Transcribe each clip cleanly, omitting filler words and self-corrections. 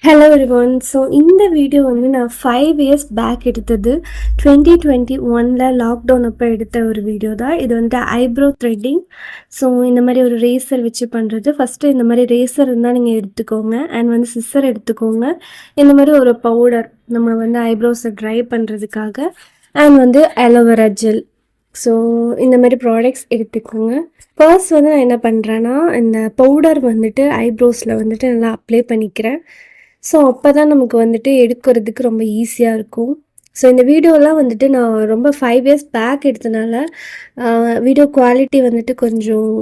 Hello everyone. So இந்த video வந்து நான் 5 இயர்ஸ் பேக் எடுத்தது. 2021ல் லாக்டவுன் அப்போ எடுத்த ஒரு வீடியோ தான். இது வந்துட்டு ஐப்ரோ த்ரெட்டிங். ஸோ இந்த மாதிரி ஒரு ரேசர் வச்சு பண்ணுறது. ஃபஸ்ட்டு இந்த மாதிரி ரேசர் இருந்தால் நீங்கள் எடுத்துக்கோங்க. அண்ட் வந்து சிஸ்ஸர் எடுத்துக்கோங்க. இந்த மாதிரி ஒரு பவுடர் நம்ம வந்து ஐப்ரோஸை ட்ரை பண்ணுறதுக்காக. அண்ட் வந்து அலோவேரா ஜெல். ஸோ இந்த மாதிரி ப்ராடக்ட்ஸ் எடுத்துக்கோங்க. ஃபர்ஸ்ட் வந்து நான் என்ன பண்ணுறேன்னா, இந்த பவுடர் வந்துட்டு ஐப்ரோஸில் வந்துட்டு நல்லா அப்ளை பண்ணிக்கிறேன். ஸோ அப்போ தான் நமக்கு வந்துட்டு எடுக்கிறதுக்கு ரொம்ப ஈஸியாக இருக்கும். ஸோ இந்த வீடியோலாம் வந்துட்டு நான் ரொம்ப 5 இயர்ஸ் பேக் எடுத்தனால வீடியோ குவாலிட்டி வந்துட்டு கொஞ்சம்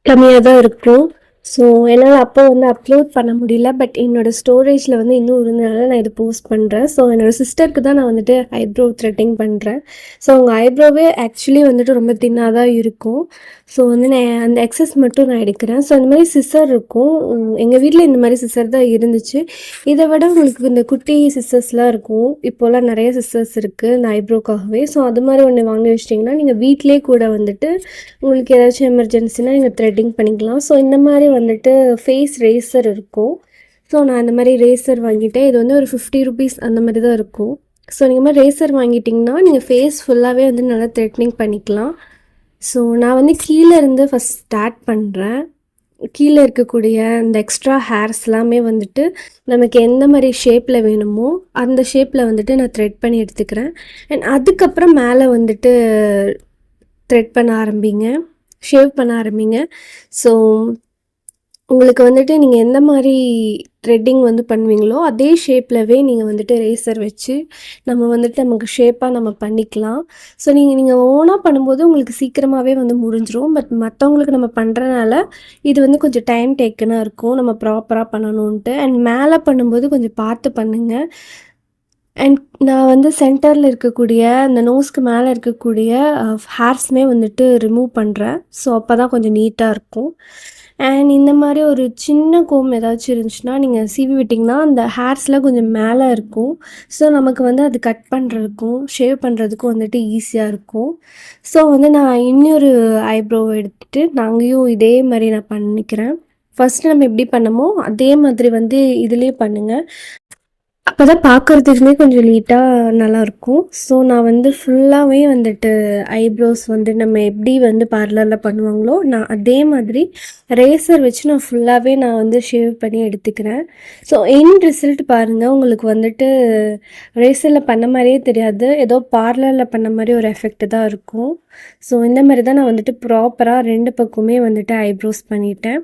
கம்மியாக தான் இருக்கும். ஸோ என்னால் அப்போ வந்து அப்லோட் பண்ண முடியல. பட் என்னோடய ஸ்டோரேஜில் வந்து இன்னும் இருந்தனால நான் இது போஸ்ட் பண்ணுறேன். ஸோ என்னோடய சிஸ்டருக்கு தான் நான் வந்துட்டு ஐப்ரோ த்ரெட்டிங் பண்ணுறேன். ஸோ அவங்க ஐப்ரோவே ஆக்சுவலி வந்துட்டு ரொம்ப தின்னாக தான் இருக்கும். ஸோ வந்து நான் அந்த எக்ஸஸ் மட்டும் நான் எடுக்கிறேன். ஸோ இந்த மாதிரி சிஸ்ஸர் இருக்கும். எங்கள் வீட்டில் இந்த மாதிரி சிஸ்ஸர் தான் இருந்துச்சு. இதை விட உங்களுக்கு இந்த குட்டி சிஸ்ஸர்ஸ்லாம் இருக்கும். இப்போலாம் நிறைய சிஸ்ஸர்ஸ் இருக்குது இந்த ஐப்ரோக்காகவே. ஸோ அது மாதிரி ஒன்று வாங்கி வச்சிட்டிங்கன்னா நீங்கள் வீட்டிலே கூட வந்துட்டு உங்களுக்கு ஏதாச்சும் எமர்ஜென்சினா நீங்கள் த்ரெட்டிங் பண்ணிக்கலாம். ஸோ இந்த மாதிரி வந்துட்டு ஃபேஸ் ரேசர் இருக்கும். ஸோ நான் இந்த மாதிரி ரேசர் வாங்கிட்டேன். இது வந்து ஒரு 50 ருபீஸ் அந்த மாதிரி தான் இருக்கும். ஸோ நீங்கள் மாதிரி ரேசர் வாங்கிட்டிங்கன்னா நீங்கள் ஃபேஸ் ஃபுல்லாகவே வந்து நல்லா த்ரெட்னிங் பண்ணிக்கலாம். ஸோ நான் வந்து கீழே இருந்து ஃபஸ்ட் ஸ்டார்ட் பண்ணுறேன். கீழே இருக்கக்கூடிய இந்த எக்ஸ்ட்ரா ஹேர்ஸ் எல்லாமே வந்துட்டு நமக்கு எந்த மாதிரி ஷேப்பில் வேணுமோ அந்த ஷேப்பில் வந்துட்டு நான் த்ரெட் பண்ணி எடுத்துக்கிறேன். அண்ட் அதுக்கப்புறம் மேலே வந்துட்டு த்ரெட் பண்ண ஆரம்பிங்க, ஷேவ் பண்ண ஆரம்பிங்க. ஸோ உங்களுக்கு வந்துட்டு நீங்கள் எந்த மாதிரி த்ரெட்டிங் வந்து பண்ணுவீங்களோ அதே ஷேப்லவே நீங்கள் வந்துட்டு ரேசர் வச்சு நம்ம வந்துட்டு நமக்கு ஷேப்பாக நம்ம பண்ணிக்கலாம். ஸோ நீங்கள் ஓனாக பண்ணும்போது உங்களுக்கு சீக்கிரமாகவே வந்து முடிஞ்சிடும். பட் மற்றவங்களுக்கு நம்ம பண்ணுறனால இது வந்து கொஞ்சம் டைம் டேக்கனாக இருக்கும், நம்ம ப்ராப்பராக பண்ணணுன்ட்டு. அண்ட் மேலே பண்ணும்போது கொஞ்சம் பார்த்து பண்ணுங்கள். அண்ட் நான் வந்து சென்டரில் இருக்கக்கூடிய அந்த நோஸ்க்கு மேலே இருக்கக்கூடிய ஹேர்ஸுமே வந்துட்டு ரிமூவ் பண்ணுறேன். ஸோ அப்போ தான் கொஞ்சம் நீட்டாக இருக்கும். அண்ட் இந்த மாதிரி ஒரு சின்ன கோம் ஏதாச்சும் இருந்துச்சுன்னா நீங்கள் சீவி விட்டிங்கன்னா அந்த ஹேர்ஸ்லாம் கொஞ்சம் மேலே இருக்கும். ஸோ நமக்கு வந்து அது கட் பண்ணுறதுக்கும் ஷேவ் பண்ணுறதுக்கும் வந்துட்டு ஈஸியாக இருக்கும். ஸோ வந்து நான் இன்னொரு ஐப்ரோ எடுத்துகிட்டு நாங்களையும் இதே மாதிரி நான் பண்ணிக்கிறேன். ஃபஸ்ட்டு நம்ம எப்படி பண்ணமோ அதே மாதிரி வந்து இதுலேயே பண்ணுங்கள். அப்போ தான் பார்க்குறதுக்குமே கொஞ்சம் நீட்டாக நல்லாயிருக்கும். ஸோ நான் வந்து ஃபுல்லாகவே வந்துட்டு ஐப்ரோஸ் வந்து நம்ம எப்படி வந்து பார்லரில் பண்ணுவாங்களோ நான் அதே மாதிரி ரேசர் வச்சு நான் ஃபுல்லாகவே நான் வந்து ஷேவ் பண்ணி எடுத்துக்கிறேன். ஸோ எண்ட் ரிசல்ட் பாருங்கள், உங்களுக்கு வந்துட்டு ரேசரில் பண்ண மாதிரியே தெரியாது, ஏதோ பார்லரில் பண்ண மாதிரி ஒரு எஃபெக்ட் தான் இருக்கும். ஸோ இந்த மாதிரி தான் நான் வந்துட்டு ப்ராப்பராக 2 பக்கமே வந்துட்டு ஐப்ரோஸ் பண்ணிட்டேன்.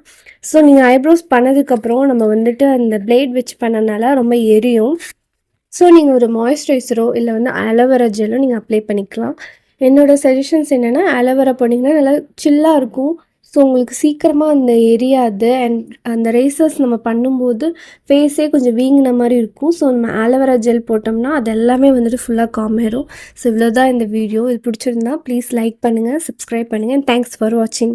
ஸோ நீங்கள் ஐப்ரோஸ் பண்ணதுக்கப்புறம் நம்ம வந்துட்டு அந்த பிளேட் வச்சு பண்ணனால ரொம்ப எரியும். ஸோ நீங்கள் ஒரு மாய்ஸ்சரைசரோ இல்லை வந்து அலோவேரா ஜெல்லோ நீங்கள் அப்ளை பண்ணிக்கலாம். என்னோடய சஜஷன்ஸ் என்னென்னா அலோவேரா போட்டிங்கன்னா நல்லா சில்லாக இருக்கும். ஸோ உங்களுக்கு சீக்கிரமாக அந்த எரியாது. அண்ட் அந்த ரேசர்ஸ் நம்ம பண்ணும்போது ஃபேஸே கொஞ்சம் வீங்கின மாதிரி இருக்கும். ஸோ நம்ம அலோவேரா ஜெல் போட்டோம்னா அது எல்லாமே வந்துட்டு ஃபுல்லாக காமாயிரும். ஸோ இவ்வளோ தான் இந்த வீடியோ. இது பிடிச்சிருந்தா ப்ளீஸ் லைக் பண்ணுங்கள், சப்ஸ்கிரைப் பண்ணுங்கள். அண்ட் தேங்க்ஸ் ஃபார் வாட்சிங்.